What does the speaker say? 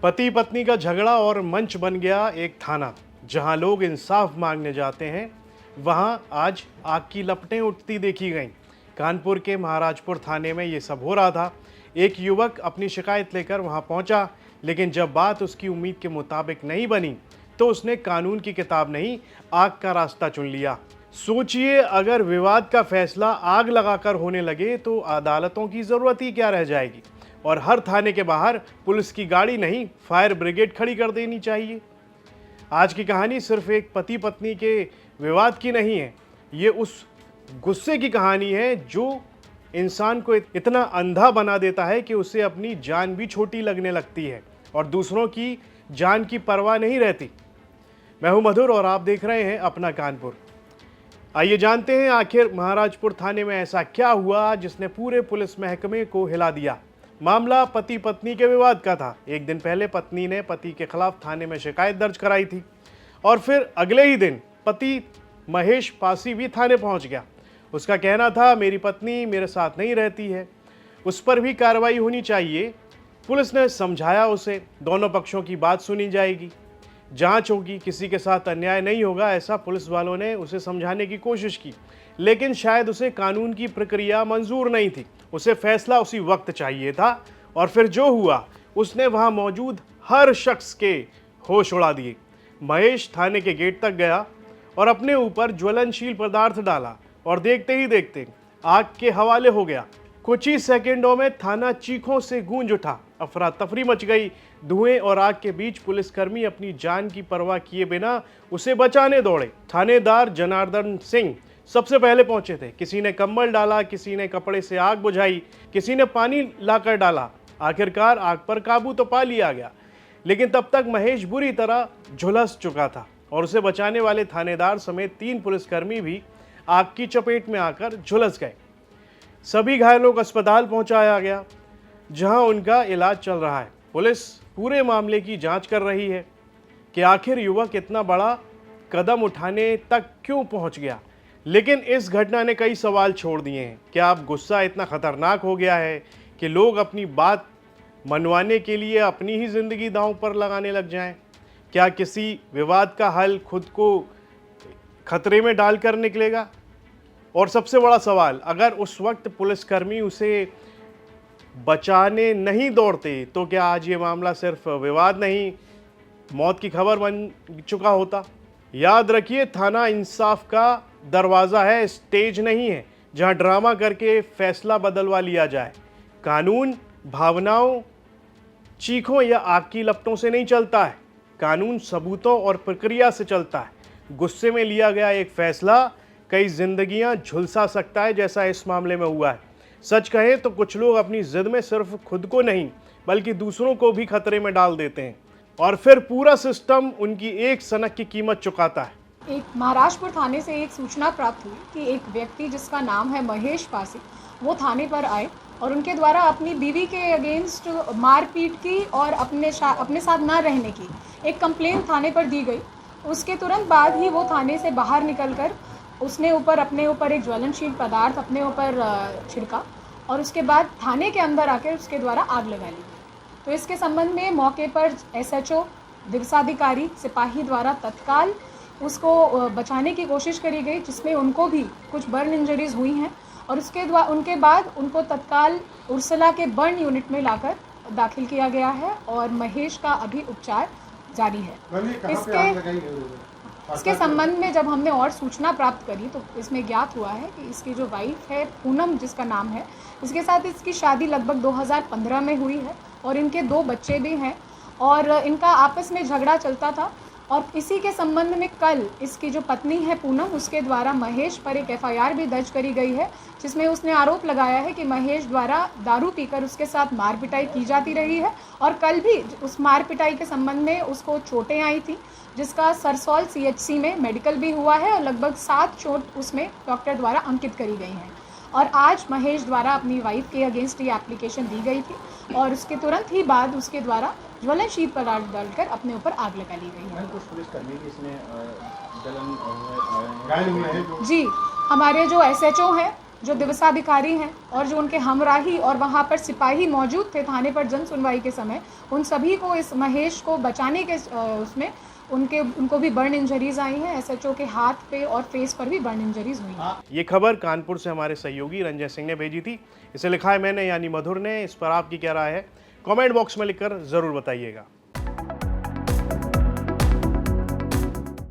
पति पत्नी का झगड़ा और मंच बन गया एक थाना। जहां लोग इंसाफ मांगने जाते हैं वहां आज आग की लपटें उठती देखी गईं। कानपुर के महाराजपुर थाने में ये सब हो रहा था। एक युवक अपनी शिकायत लेकर वहां पहुंचा, लेकिन जब बात उसकी उम्मीद के मुताबिक नहीं बनी तो उसने कानून की किताब नहीं, आग का रास्ता चुन लिया। सोचिए, अगर विवाद का फैसला आग लगाकर होने लगे तो अदालतों की जरूरत ही क्या रह जाएगी, और हर थाने के बाहर पुलिस की गाड़ी नहीं, फायर ब्रिगेड खड़ी कर देनी चाहिए। आज की कहानी सिर्फ एक पति पत्नी के विवाद की नहीं है, ये उस गुस्से की कहानी है जो इंसान को इतना अंधा बना देता है कि उसे अपनी जान भी छोटी लगने लगती है और दूसरों की जान की परवाह नहीं रहती। मैं हूं मधुर और आप देख रहे हैं अपना कानपुर। आइए जानते हैं आखिर महाराजपुर थाने में ऐसा क्या हुआ जिसने पूरे पुलिस महकमे को हिला दिया। मामला पति पत्नी के विवाद का था। एक दिन पहले पत्नी ने पति के खिलाफ थाने में शिकायत दर्ज कराई थी और फिर अगले ही दिन पति महेश पासी भी थाने पहुंच गया। उसका कहना था, मेरी पत्नी मेरे साथ नहीं रहती है, उस पर भी कार्रवाई होनी चाहिए। पुलिस ने समझाया उसे, दोनों पक्षों की बात सुनी जाएगी, जांच होगी, किसी के साथ अन्याय नहीं होगा, ऐसा पुलिस वालों ने उसे समझाने की कोशिश की। लेकिन शायद उसे कानून की प्रक्रिया मंजूर नहीं थी, उसे फैसला उसी वक्त चाहिए था। और फिर जो हुआ, उसने वहां मौजूद हर शख्स के होश उड़ा दिए। महेश थाने के गेट तक गया और अपने ऊपर ज्वलनशील पदार्थ डाला और देखते ही देखते आग के हवाले हो गया। कुछ ही सेकेंडों में थाना चीखों से गूंज उठा, अफरा तफरी मच गई। धुएं और आग के बीच पुलिसकर्मी अपनी जान की परवाह किए बिना उसे बचाने दौड़े। थानेदार जनार्दन सिंह सबसे पहले पहुंचे थे। किसी ने कंबल डाला, किसी ने कपड़े से आग बुझाई, किसी ने पानी लाकर डाला। आखिरकार आग पर काबू तो पा लिया गया, लेकिन तब तक महेश बुरी तरह झुलस चुका था और उसे बचाने वाले थानेदार समेत 3 पुलिसकर्मी भी आग की चपेट में आकर झुलस गए। सभी घायलों को अस्पताल पहुंचाया गया, जहां उनका इलाज चल रहा है। पुलिस पूरे मामले की जांच कर रही है कि आखिर युवक इतना बड़ा कदम उठाने तक क्यों पहुंच गया। लेकिन इस घटना ने कई सवाल छोड़ दिए हैं। क्या अब गुस्सा इतना खतरनाक हो गया है कि लोग अपनी बात मनवाने के लिए अपनी ही जिंदगी दांव पर लगाने लग जाएं? क्या किसी विवाद का हल खुद को खतरे में डालकर निकलेगा? और सबसे बड़ा सवाल, अगर उस वक्त पुलिसकर्मी उसे बचाने नहीं दौड़ते तो क्या आज ये मामला सिर्फ विवाद नहीं, मौत की खबर बन चुका होता? याद रखिए, थाना इंसाफ का दरवाज़ा है, स्टेज नहीं है जहां ड्रामा करके फैसला बदलवा लिया जाए। कानून भावनाओं, चीखों या आग की लपटों से नहीं चलता है। कानून सबूतों और प्रक्रिया से चलता है। गुस्से में लिया गया एक फैसला कई जिंदगियां झुलसा सकता है, जैसा इस मामले में हुआ है। सच कहें तो कुछ लोग अपनी जिद में सिर्फ खुद को नहीं बल्कि दूसरों को भी खतरे में डाल देते हैं और फिर पूरा सिस्टम उनकी एक सनक की कीमत चुकाता है। एक महाराजपुर थाने से एक सूचना प्राप्त हुई कि एक व्यक्ति जिसका नाम है महेश पासी, वो थाने पर आए और उनके द्वारा अपनी बीवी के अगेंस्ट मारपीट की और अपने साथ ना रहने की एक कंप्लेंट थाने पर दी गई। उसके तुरंत बाद ही वो थाने से बाहर निकलकर उसने अपने ऊपर एक ज्वलनशील पदार्थ अपने ऊपर छिड़का और उसके बाद थाने के अंदर आकर उसके द्वारा आग लगा ली। तो इसके संबंध में मौके पर SHO, दिवसाधिकारी, सिपाही द्वारा तत्काल उसको बचाने की कोशिश करी गई, जिसमें उनको भी कुछ बर्न इंजरीज हुई हैं और उनके बाद उनको तत्काल उर्सला के बर्न यूनिट में लाकर दाखिल किया गया है और महेश का अभी उपचार जारी है। इसके संबंध में जब हमने और सूचना प्राप्त करी तो इसमें ज्ञात हुआ है कि इसकी जो वाइफ है पूनम, जिसका नाम है, इसके साथ इसकी शादी लगभग 2015 में हुई है और इनके 2 बच्चे भी हैं और इनका आपस में झगड़ा चलता था। और इसी के संबंध में कल इसकी जो पत्नी है पूनम, उसके द्वारा महेश पर एक FIR भी दर्ज करी गई है, जिसमें उसने आरोप लगाया है कि महेश द्वारा दारू पीकर उसके साथ मार पिटाई की जाती रही है और कल भी उस मार पिटाई के संबंध में उसको चोटें आई थी, जिसका सरसौल CHC में मेडिकल भी हुआ है और लगभग 7 चोट उसमें डॉक्टर द्वारा अंकित करी गई हैं। और आज महेश द्वारा अपनी वाइफ के अगेंस्ट ये एप्लीकेशन दी गई थी और उसके तुरंत ही बाद उसके द्वारा ज्वलनशील पदार्थ डालकर अपने ऊपर आग लगा ली गई है। कुछ पुलिसकर्मी भी इसमें जी, हमारे जो SHO हैं जो दिवसाधिकारी हैं और जो उनके हमराही और वहाँ पर सिपाही मौजूद थे थाने पर जन सुनवाई के समय, उन सभी को इस महेश को बचाने के उसमें उनको भी बर्न इंजरीज आई हैं। एसएचओ के हाथ पे और फेस पर भी बर्न इंजरीज हुई हैं। ये खबर कानपुर से हमारे सहयोगी रंजय सिंह ने भेजी थी। इसे लिखा है मैंने यानी मधुर ने। इस पर आपकी क्या राय है, कमेंट बॉक्स में लिखकर ज़रूर बताइएगा।